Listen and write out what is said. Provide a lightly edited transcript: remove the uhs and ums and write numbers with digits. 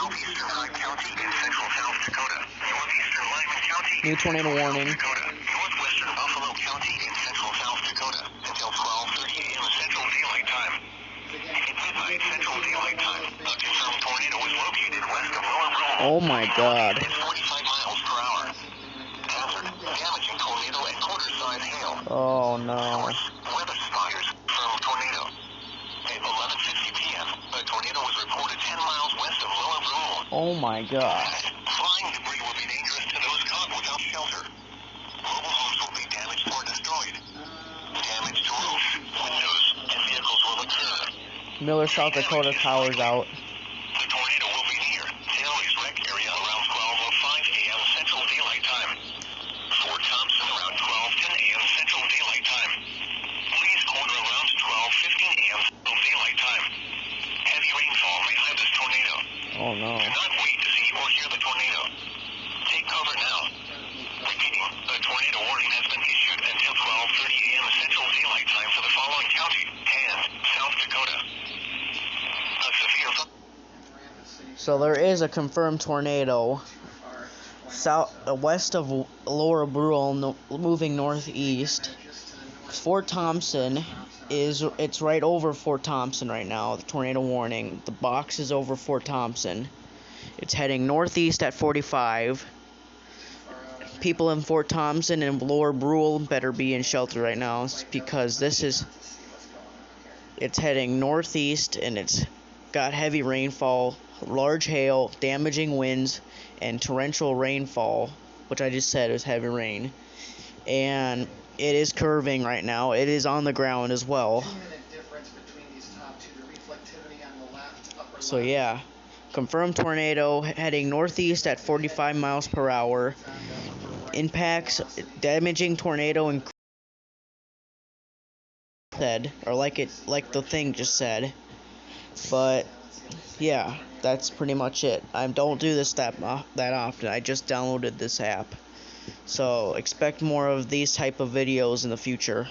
southeastern Hyde County in central South Dakota. Northeastern Lyman County New tornado warning. Dakota. Northwestern Buffalo County in central South Dakota until 12:30 a.m. Central Daylight Time. At midnight Central Daylight Time, a confirmed tornado was located west of Lower Brule. Oh my God. At 45 miles per hour. Hazard, damaging tornado and quarter-size hail. Oh no. Source, weather spotters from tornado. At 11:50 p.m., a tornado was reported 10 miles west of Lower Brule. Oh my God. Flying debris will be dangerous to those caught without shelter. Mobile homes will be damaged or destroyed. Damage to roofs, windows, and vehicles will occur. Miller, South Dakota towers out. The tornado will be near Taylor's Wreck area around 12:05 a.m. Central Daylight Time. Fort Thompson around 12:10 a.m. Central Daylight Time. Please Corner around 12:15 a.m. Central Daylight Time. Heavy rainfall may have this tornado. Oh no. Do not wait to see or hear the tornado. Take cover now. Repeating, a tornado warning has been issued until 12:30 a.m. Central Daylight Time for the following county and South Dakota. A severe... So there is a confirmed tornado west of Lower Brule, moving northeast. Fort Thompson it's right over Fort Thompson right now. The tornado warning. The box is over Fort Thompson. It's heading northeast at 45. People in Fort Thompson and Lower Brule better be in shelter right now because it's heading northeast and it's got heavy rainfall, large hail, damaging winds, and torrential rainfall, which I just said is heavy rain. And it is curving right now. It is on the ground as well. So yeah, confirmed tornado heading northeast at 45 miles per hour. Impacts, damaging tornado and said, or like the thing just said. But yeah, that's pretty much it. I don't do this that often. I just downloaded this app. So expect more of these type of videos in the future.